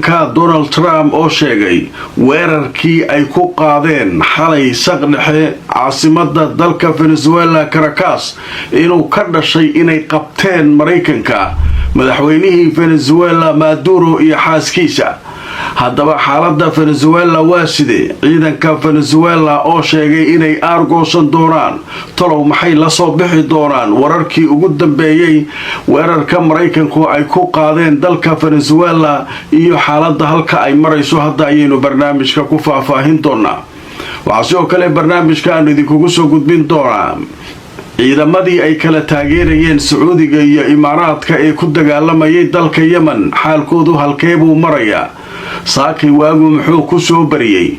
Donald Trump oo sheegay weerarkii ay ku qaadeen xalay saqdhexe caasimada dalka Venezuela Caracas inuu ka dhashay inay qabteen Mareykanka madaxweynihii Venezuela Maduro iyo xaaskiisa. haddaba xaaladda Venezuela waa sidee ciidanka Venezuela oo sheegay inay aargoosan doonaan talow maxay la soo bixi doonaan wararkii ugu dambeeyay weerarka Mareykanku ay ku qaadeen dalka Venezuela iyo xaaladda halka ay marayso hadda ayaynu barnaamijka ku faahfaahin doonaa. waxaa sidoo kale barnaamijka aan idinkugu soo gudbin doonaa ciidamadii ay kala taageerayeen Sacuudiga iyo Imaaraadka ee ku dagaalamayay dalka Yemen xaalkoodu halkee buu marayaa saakay waagu muxuu ku soo bariyay.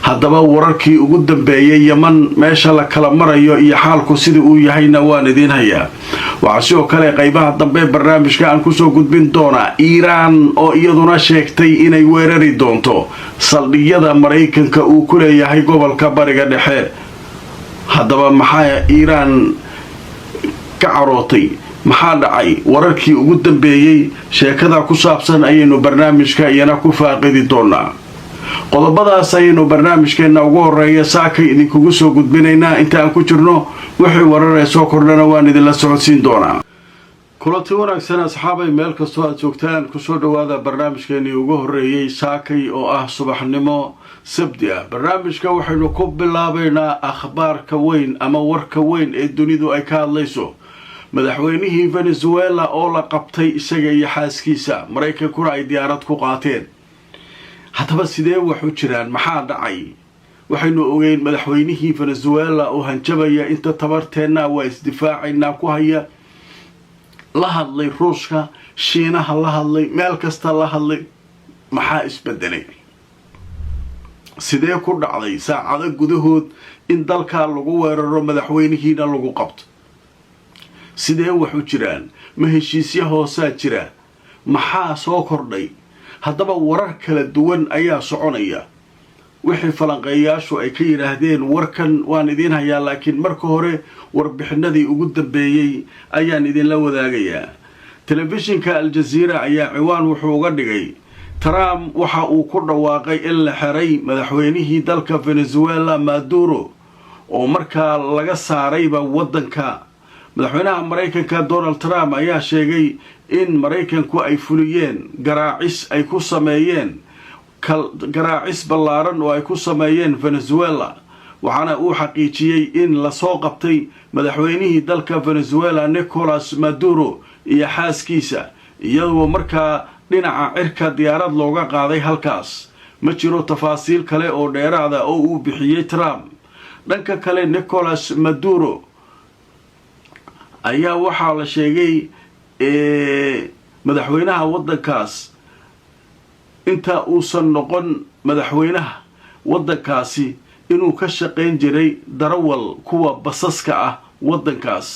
haddaba wararkii ugu dambeeyay Yemen meesha la kala marayo iyo xaalku sida uu yahayna waan idin hayaa. waxaa sidoo kale qaybaha dambe barnaamijka aan ku soo gudbin doonaa Iiraan oo iyaduna sheegtay inay weerari doonto saldhigyada Mareykanka uu ku leeyahay gobolka Bariga Dhexe. haddaba maxaa Iiraan ka carootay maxaa dhacay wararkii ugu dambeeyay sheekada ku saabsan ayaynu barnaamijka iyana ku faaqidi doonaa. qodobadaas ayaynu barnaamijkeena ugu horeeya saakay idinkugu soo gudbinaynaa inta aan ku jirno wixii warar soo kordhana waan idinla socodsiin doonaa. kulanti wanaagsan asxaabay meel kastoo aad joogtaan kusoo dhawaada barnaamijkeenii ugu horeeyay saakay oo ah subaxnimo sabti ah. barnaamijka waxaynu ku bilaabaynaa akhbaarka weyn ama warka weyn ee dunidu ay ka hadlayso madaxweynihii Venezuela oo la qabtay isaga iyo xaaskiisa Mareykankuna ay diyaarad ku qaateen. haddaba sidee wax u jiraan maxaa dhacay waxaynu ogeyn madaxweynihii Venezuela oo hanjabaya inta tabarteena waa isdifaacaynaa ku haya la hadlay Ruushka Shiinaha la hadlay meel kasta la hadlay. maxaa isbedelay sidee ku dhacday saacado gudahood in dalka lagu weeraro madaxweynihiina lagu qabto sidee wax u jiraan ma heshiisyo hoosaa jira maxaa soo kordhay. haddaba warar kala duwan ayaa soconaya wixii falanqeeyaashu ay ka yiraahdeen warkan waan idin hayaa laakiin marka hore warbixinadii ugu dambeeyay ayaan idinla wadaagayaa. telefishinka Al Jazeera ayaa ciwaan wuxuu uga dhigay Trump waxa uu ku dhawaaqay in la xiray madaxweynihii dalka Venezuela Maduro oo markaa laga saarayba wadanka. madaxweynaha Mareykanka Donald Trump ayaa sheegay in Mareykanku ay fuliyeen garaacis ay ku sameeyeen garaacis ballaaran oo ay ku sameeyeen Venezuela. waxaana uu xaqiijiyay in la soo qabtay madaxweynihii dalka Venezuela Nicolas Maduro iyo xaaskiisa iyadoo markaa dhinaca cirka diyaarad looga qaaday halkaas. ma jiro tafaasiil kale oo dheeraada oo uu bixiyay Trump. dhanka kale Nicolas Maduro ayaa waxaa la sheegay madaxweynaha wadankaas inta uusan noqon madaxweynaha wadankaasi inuu ka shaqayn jiray darawal kuwa basaska ah wadankaas.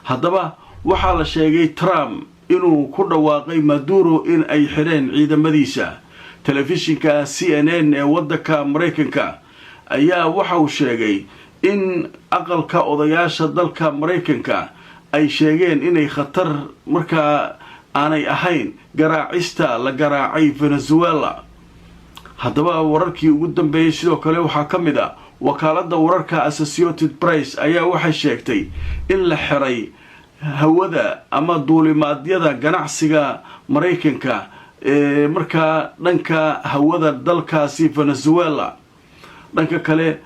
haddaba waxaa la sheegay Trump inuu ku dhawaaqay Maduro in ay xireen ciidamadiisa. telefishinka CNN ee wadanka Mareykanka ayaa waxa uu sheegay in aqalka odayaasha dalka Mareykanka ay sheegeen inay khatar markaa aanay ahayn garaacista la garaacay Venezuela. haddaba wararkii ugu dambeeyay sidoo kale waxaa ka mid ah wakaaladda wararka Associated Press ayaa waxay sheegtay in la xiray hawada ama duulimaadyada ganacsiga Mareykanka ee markaa dhanka hawada dalkaasi Venezuela. dhanka kale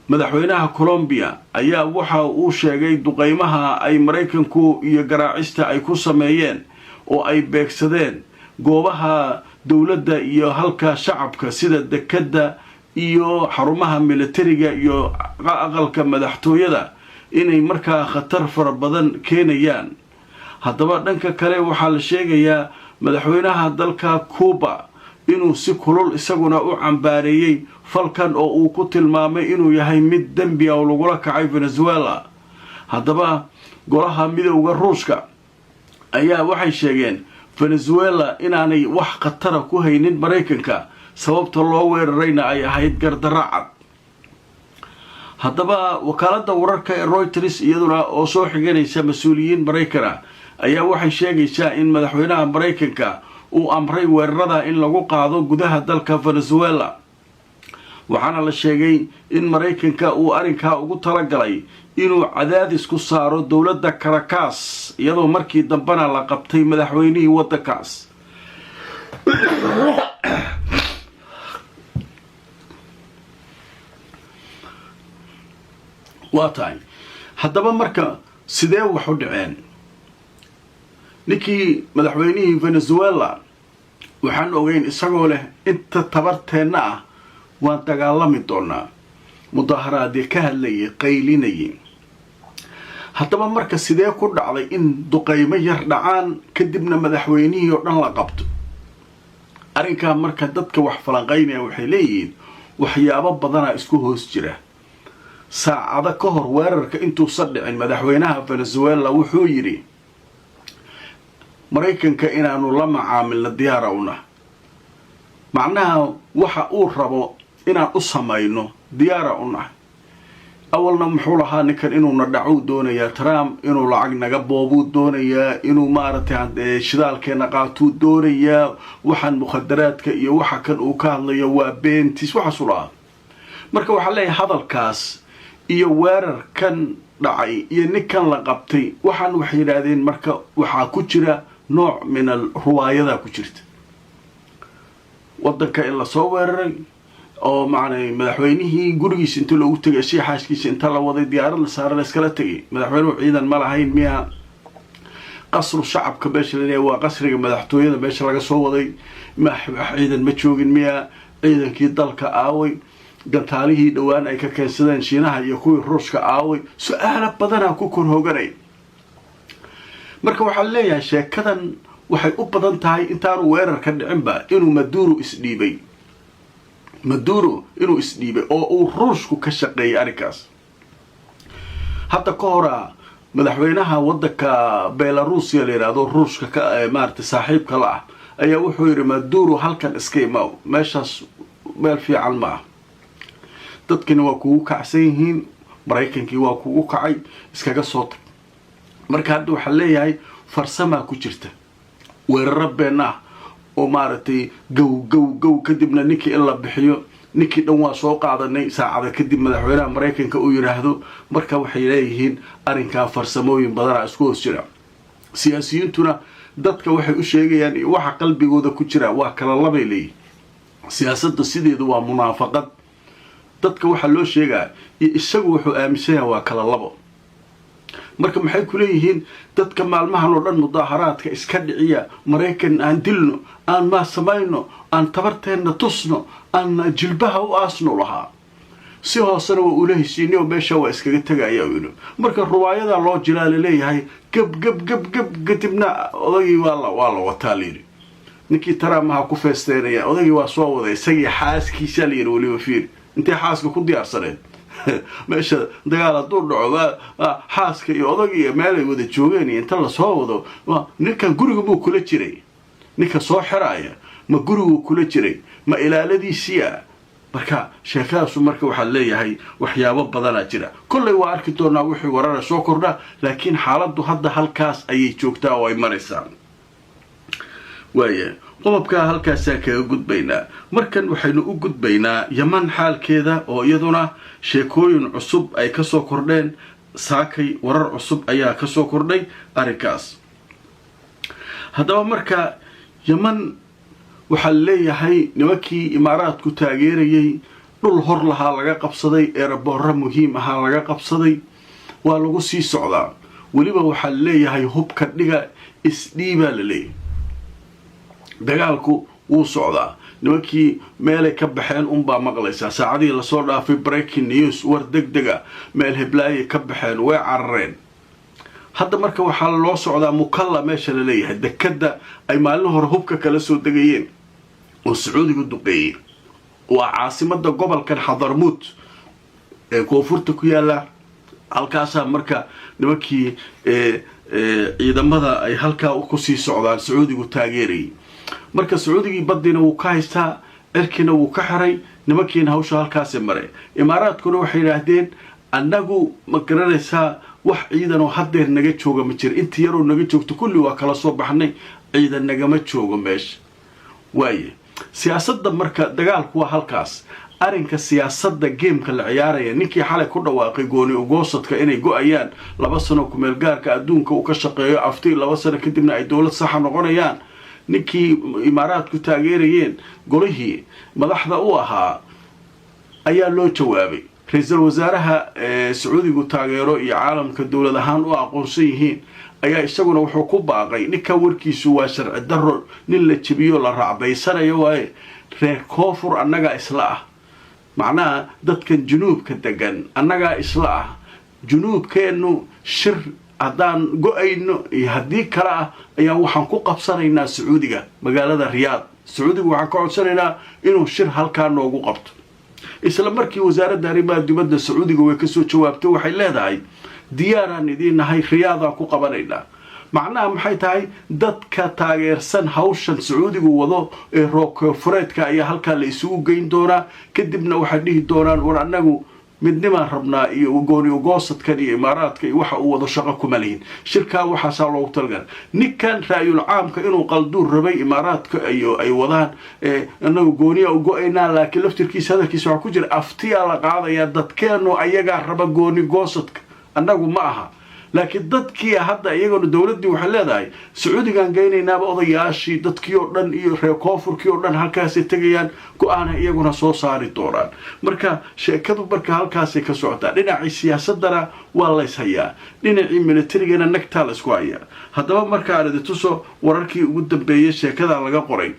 madaxweynaha Colombia ayaa waxa uu sheegay duqeymaha ay Mareykanku iyo garaacista ay ku sameeyeen oo ay beegsadeen goobaha dawladda iyo halka shacabka sida dekada iyo xarumaha militariga iyo aqalka madaxtooyada inay markaa khatar fara badan keenayaan. haddaba dhanka kale waxaa la sheegayaa madaxweynaha dalka Cuba inuu si kulul isaguna u cambaareeyay falkan oo uu ku tilmaamay inuu yahay mid dambi ah oo lagula kacay Venezuela. haddaba golaha midowga Ruushka ayaa waxay sheegeen Venezuela inaanay wax khatara ku haynin Mareykanka sababta loo weerarayna ay ahayd gardarro cad. haddaba wakaaladda wararka ee Reuters iyaduna oo soo xiganaysa mas'uuliyiin Mareykan ayaa waxay sheegaysaa in madaxweynaha Mareykanka uu amray weerarada in lagu qaado gudaha dalka Venezuela waxaana la sheegay in Mareykanka uu arrinka ugu talagalay inuu cadaadis ku saaro dawladda Caracas iyadoo markii dambana la qabtay madaxweynihii waddankaas waatay haddaba marka sidee wax u dhaceen ninkii madaxweynihii Venezuela waxaan ogeyn isagoo leh inta tabarteena ah waan dagaalami doonaa mudaharaadii ka hadlayay qaylinayay haddaba marka sidee ku dhacday in duqeymo yar dhacaan kadibna madaxweynihii oo dhan la qabto arrinka marka dadka wax falanqaynaya waxay leeyihiin waxyaabo badan isku hoos jira saacada ka hor weerarka intuu sadhicin madaxweynaha Venezuela wuxuu yiri Mareykanka inaanu la macaamilna diyaarowna macnaha waxa uu rabo inaan u samayno diyaarowna awalna muxuu lahaa ninkan inuu na dhaco doonayaa Trump inuu lacag naga boobu doonayaa inuu maartay shidaalkeena qaato doonayaa waxaan mukhadaraadka iyo waxa kan uu ka hadlayo waa beentis waxa sulaa marka waxa leeyahay hadalkaas iyo weerarkan dhacay iyo ninkan la qabtay waxaan wax yiraahdeen marka waxa ku jira nooc min al-ruwaayada ku jirta wadanka in la soo weeraray oo macnay madaxweynihii gurigiisa inta loogu tagay si xaaskiisa inta la waday diyaarad la saaray iskala tagay madaxweynuhu ciidan ma lahayn miya qasru shacabka beesha leeyahay waa qasriga madaxtooyada beesha laga soo waday ma ciidan ma joogin miya ciidankii dalka aaway gantaalihii dhawaan ay ka keensadeen Shiinaha iyo kuwii Ruushka aaway su'aalo badan ku kor hooganay marka waxa leeyahay sheekadan waxay u badan tahay intaan weerar ka dhicin ba inuu Maduro inuu isdhiibay oo uu Ruushku ka shaqeeyay arrinkaas hadda ka hor madaxweynaha waddanka Belarus la yiraahdo Ruushka ka maartay saaxiibka la ah ayaa wuxuu yiri Maduro halkan iska imaw meeshaas meel fiican ma dadkina waa kugu kacsan yihiin Mareykankii waa kugu kacay iskaga soo tag marka hadda waxa leeyahay farsama ku jirta weerar beena oo maartay gow kadibna ninkii in la bixiyo ninkii dhan waa soo qaadanay saacada kadib madaxweynaha Mareykanka uu yiraahdo marka waxay leeyihiin arrinka farsamooyin badan isku hoos jira siyaasiyiintuna dadka waxay u sheegayaan waxa qalbigooda ku jira waa kala labay leeyihiin siyaasadda sideedu waa munaafaqad dadka waxa loo sheegaa isagu wuxuu aaminsan yahay waa kala labo marka maxay ku leeyihiin dadka maalmahan oo dhan mudaharaadka iska dhiciya Mareykan aan dilno aan ma samayno aan tabarteena tusno aan jilbaha u aasno lahaa si hoosana waa ula heshiinay oo meesha waa iskaga tagaya wiilo marka ruwaayada loo jilaal leeyahay gab gadibna odagii waa la wataa leeyahay ninkii Trump ku feesteynaya odagii waa soo waday isagii xaaskiisa leeyahay waliba fiir intee xaaska ku diyaarsaneen meesha dagaal duu dhaco xaaska iyo odagii meel ay wada joogeen inta la soo wado ninkan guriga buu kula jiray ninka soo xiraaya ma gurigu kula jiray ma ilaaladiisiya marka sheekaasu marka waxa leeyahay waxyaabo badan jira kulay waa arki doonaa wixii warar soo kordha laakiin xaaladdu hadda halkaas ayay joogtaa oo ay maraysaa waaye qodobka halkaas ka gudbaynaa markan waxaynu u gudbaynaa Yaman xaalkeeda oo iyaduna sheekooyin cusub ay ka soo kordheen saakay warar cusub ayaa ka soo kordhay arrinkaas haddaba marka Yaman waxa leeyahay nimankii imaaraadku taageerayay dhul hor lahaa laga qabsaday eeraboorra muhiim ah laga qabsaday waa lagu sii socdaa waliba waxa leeyahay hubka dhiga isdhiiba leeyahay dagaalku wuu socdaa nimankii meelay ka baxeen baa maqlaysaa saacadii la soo dhaafay breaking news war degdega meel heblaay ka baxeen way carareen hadda marka waxa loo socdaa Mukalla meesha la leeyahay dekada ay maalin hore hubka kala soo degayeen oo Sacuudiga duqeeyay waa caasimada gobolkan Hadramaut ee koonfurta ku yaala halkaas marka nimankii ciidamada ay halka ku sii socdaan Sacuudigu taageeray marka Sacuudigii badina uu ka haystaa cirkina uu ka xiray nimankiina hawsha halkaas maray imaaraadkuna waxay yiraahdeen annagu ma garanaysaa wax ciidan oo hadeer naga jooga ma jir intii yar oo naga joogto kulli waa kala soo baxnay ciidan nagama joogo meesha waaye siyaasadda marka dagaalku waa halkaas arrinka siyaasadda geemka la ciyaaraya ninkii xalay ku dhawaaqay gooni ugoosadka inay go-ayaan 2 sano ku meel gaarka adduunka uu ka shaqeeyo afti 2 sano kadibna ay dowlad saxa noqonayaan ninkii imaaraadku taageerayeen golihii madaxda u ahaa ayaa loo jawaabay ra'iisul wasaaraha Sacuudigu taageero iyo caalamka dowlad ahaan u aqoonsan yihiin ayaa isaguna wuxuu ku baaqay ninka warkiisu waa sharci darro nin la jabiyo la raacdaysanayo waaye reer koonfur annaga isla ah macnaha dadkan junuubka degan annaga isla ah junuubkeenu shir haddaan go-ayno iyo haddii kale ah ayaan waxaan ku qabsanaynaa Sacuudiga magaalada Riyaad Sacuudigu waxaan ka codsanaynaa inuu shir halkaa noogu qabto isla markii wasaaradda arrimaha dibadda Sacuudiga way ka soo jawaabtay waxay leedahay diyaaraan idinahay Riyaadaan ku qabanaynaa macnaha maxay tahay dadka taageersan hawshan Sacuudigu wado ee rookfureedka ayaa halkaa la isugu geyn doonaa kadibna waxay dhihi doonaan war annagu midnima rabnaa iyo gooni ugoosadkan iyo imaaraadka iyo waxa uu wado shaqo kuma leeyin shirka waxa saa loogu talgal ninkan raayul caamka inuu qalduur rabay imaaraadka ay wadaan annagu gooniya u go-aynaa laakiin laftirkiisa hadalkiisa waxa ku jira aftiya la qaadaya dadkeenu ayaga raba gooni goosadka annagu ma aha laakiin dadkii hadda iyagoo dawladdu waxay leedahay Sacuudigan geynaynaaba odayaashii dadkii oo dhan iyo reer koonfurkii oo dhan halkaas ay tagayaan go'aan iyaguna soo saari doonaan marka sheekadu marka halkaas ay ka socotaa dhinacii siyaasadana waa la ishayaa dhinacii militariga nagta la isku hayaa haddaba marka aan tuso wararkii ugu dambeeyay sheekada laga qoray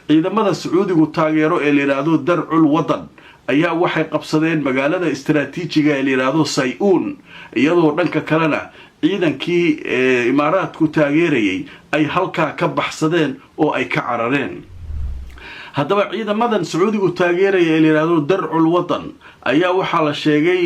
ciidamada Sacuudigu taageero ee leeyahay darcul wadan ayaa waxay qabsadeen magaalada istiraatiijiga ee leeyahay Sayuun iyadoo dhanka kalena ciidankii imaaraadku taageerayay ay halkaa ka baxsadeen oo ay ka carareen haddaba ciidamadan Sacuudigu taageeraya ee leeyahay darcul wadan ayaa waxa la sheegay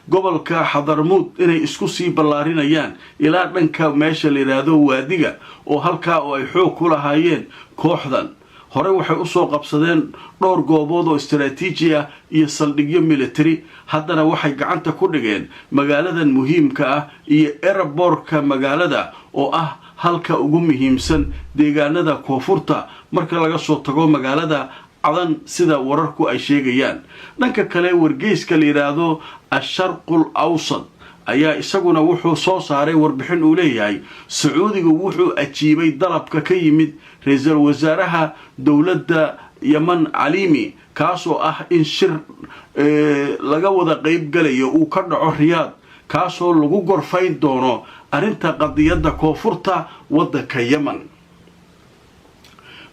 gobolka Hadarmud inay isku sii ballaarinayaan ilaa dhanka meesha leeyahay waadiga oo halkaa oo ay xoog ku lahaayeen kooxdan hore waxay u soo qabsadeen dhowr goobood oo istiraatiiji ah iyo saldhigyo military haddana waxay gacanta ku dhigeen magaaladan muhiimka ah iyo airportka magaalada oo ah halka ugu muhiimsan deegaanada koonfurta marka laga soo tago magaalada cadan sida wararku ay sheegayaan dhanka kale wargeyska la yiraahdo Asharqul Awsat ayaa isaguna wuxuu soo saaray warbixin uu leeyahay Sacuudigu wuxuu ajiibay dalabka ka yimid ra'iisul wasaaraha dawladda Yemen Alimi kaasoo ah in shir laga wada qayb galayo uu ka dhaco Riyaad kaasoo lagu gorfayn doono arinta qadiyada koonfurta wadanka Yemen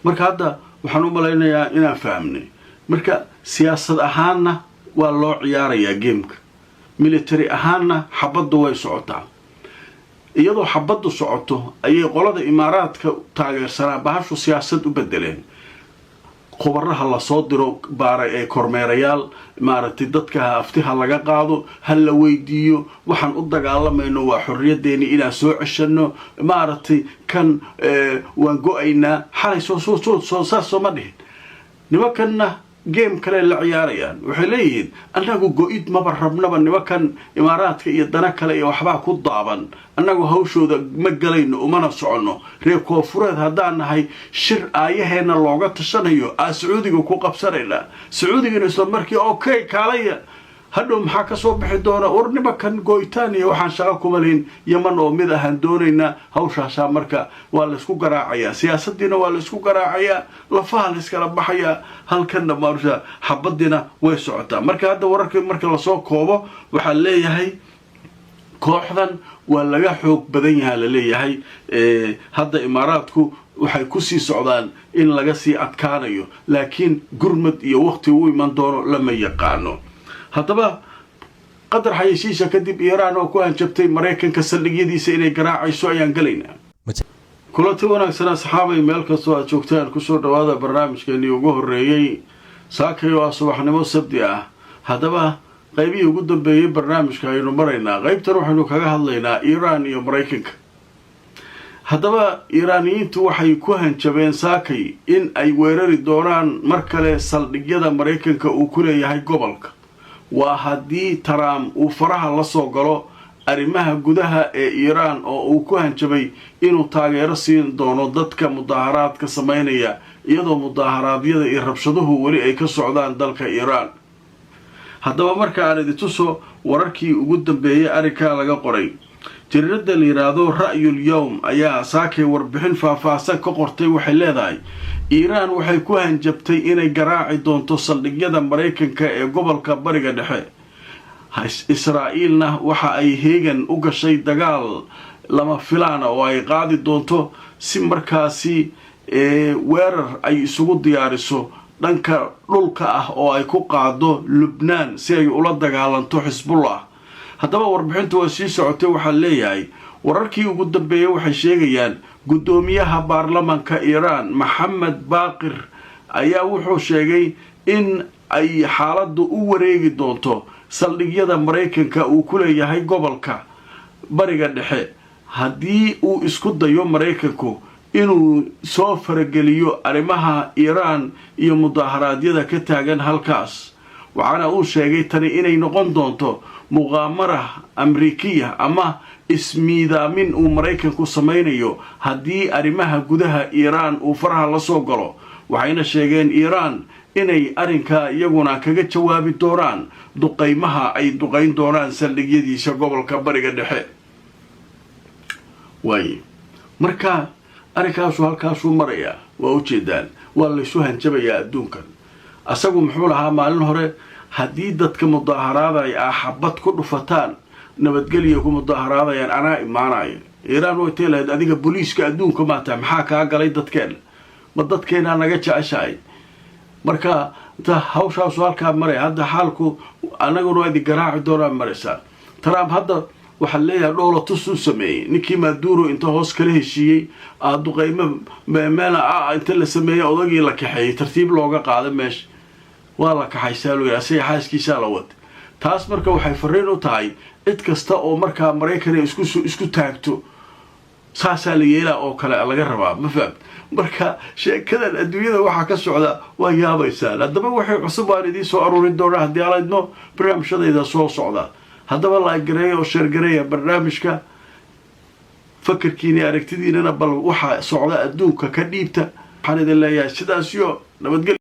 marka hadda waxaan u maleynayaa inaan fahamnay marka siyaasad ahaanna waa loo ciyaarayaa geemka military ahaanna xabaddu way socotaa iyadoo xabaddu socoto ayay qolada imaaraadka taageersanaa bahashu siyaasad u bedeleen khubaraha la soo diro baara ee kormeerayaal maaragtay dadka aftiha laga qaado hal la weydiiyo waxaan u dagaalamayno waa xorriyadeeni inaan soo ceshano maaragtay kan waan go-aynaa xalay soo saasoo ma dhihin nimankanna game kale la ciyaarayaan waxay leeyihiin annagu go-id maba rabnaba nimankan imaaraadka iyo dana kale iyo waxbaa ku daaban annagu hawshooda ma galayno umana soconno reer koonfureed haddaan nahay shir aayaheena looga tashanayo Sacuudiga ku qabsanayna Sacuudigana isla markii okay kaalaya hadhow maxaa ka soo bixi doona war nimankan go'itaan iyo waxaan shaqo kuma leyn Yemen oo mid ahaan doonayna hawshaas marka waa la isku garaacayaa siyaasadina waa la isku garaacayaa lafaha la iskala baxaya halkan dhamaasha xabadina way socotaa marka hadda wararka marka la soo koobo waxa leeyahay kooxdan waa laga xoog badan yahay la leeyahay hadda imaaraadku waxay ku sii socdaan in laga sii adkaanayo laakiin gurmad iyo waqti uu iman doono lama yaqaano haddaba qadar xayeysiisha kadib Iiraan oo ku hanjabtay Mareykanka saldhigyadiisa inay garaacayso ayaan galaynaa kulanti wanaagsan asxaabay meel kastoo aad joogtaan ku soo dhawaada barnaamijkeennii ugu horeeyay saakayo subaxnimo sabti ah haddaba qaybihii ugu dambeeyay barnaamijka aynu maraynaa qaybtan waxaynu kaga hadlaynaa Iiraan iyo Mareykanka haddaba Iiraaniyiintu waxay ku hanjabeen saakay in ay weerari doonaan mar kale saldhigyada Mareykanka uu ku leeyahay gobolka waa haddii Trump uu faraha la soo galo arrimaha gudaha ee iiraan oo uu ku hanjabay inuu taageero siin doono dadka mudaharaadka samaynaya iyadoo mudaharaadyada iyo rabshaduhu weli ay ka socdaan dalka iiraan. haddaba marka aan idin tuso wararkii ugu dambeeyay arrinkaa laga qoray, jariirada la yidhaahdo ra'yul yowm ayaa saakay warbixin faahfaahsan ka qortay. waxay leedahay iiraan waxay ku hanjabtay inay garaaci doonto saldhigyada maraykanka ee gobolka bariga dhexe. israa'iilna waxa ay heegan u gashay dagaal lama filaana oo ay qaadi doonto si markaasi weerar ay isugu diyaariso dhanka dhulka ah oo ay ku qaado lubnaan si ay ula dagaalanto xisbullah. haddaba warbixintu waa sii socotay. waxaa leeyahay wararkii ugu dambeeyay waxay sheegayaan guddoomiyaha baarlamanka iiraan maxamed baaqir ayaa wuxuu sheegay in ay xaaladdu u wareegi doonto saldhigyada maraykanka uu ku leeyahay gobolka bariga dhexe haddii uu isku dayo maraykanku inuu soo farageliyo arrimaha iiraan iyo mudaharaadyada ka taagan halkaas. waxaana uu sheegay tani inay noqon doonto muqaamara amrikiya ama ismiidaamin uu maraykanku samaynayo haddii arrimaha gudaha iiraan uu faraha la soo galo. waxayna sheegeen iiraan inay arrinkaa iyaguna kaga jawaabi doonaan duqaymaha ay duqayn doonaan saldhigyadiisa gobolka bariga dhexe. waaye marka arrinkaasu halkaasuu marayaa, waa ujeedaan, waa laysu hanjabayaa adduunkan. asagu muxuu lahaa maalin hore haddii dadka mudaharaadaya ah xabad ku dhufataan nabadgelya ku mudaharaadayaan anaa imaanaya. iiraan way tee lahayd adiga booliiska adduunka maata maxaa kaa galay dadkeen, ma dadkeenaa naga jeceshahay. marka hawshaasu halkaa maraya. hadda xaalku annaguna waa idin garaaci doonaa maraysaa. trump hadda waxaa leeyahay dhoola tusuu sameeyey ninkii maaduro inta hoos kala heshiiyey duqaymo meel inta la sameeyey odagii la kaxeeyey tartiib looga qaada meesha waa la kaxaysaa loo yidhaha siga xaaskiisaa la wada. taas marka waxay fariin u tahay cid kasta oo markaa maraykan isku taagto saasaa la yeelaa oo kale laga rabaa, ma fahamta. marka sheekadan adduunyada waxaa ka socda waa yaabaysaan. haddaba waxay cusub aan idiin soo aruurin doonaa haddii aan idmo barnaamijyadayda soo socda. haddaba laagareeya oo sheergareeya barnaamijka fakarkiina aragtidiinana bal waxaa socda adduunka ka dhiibta. waxaan idin leeyahay sidaas iyo nabadgelyo.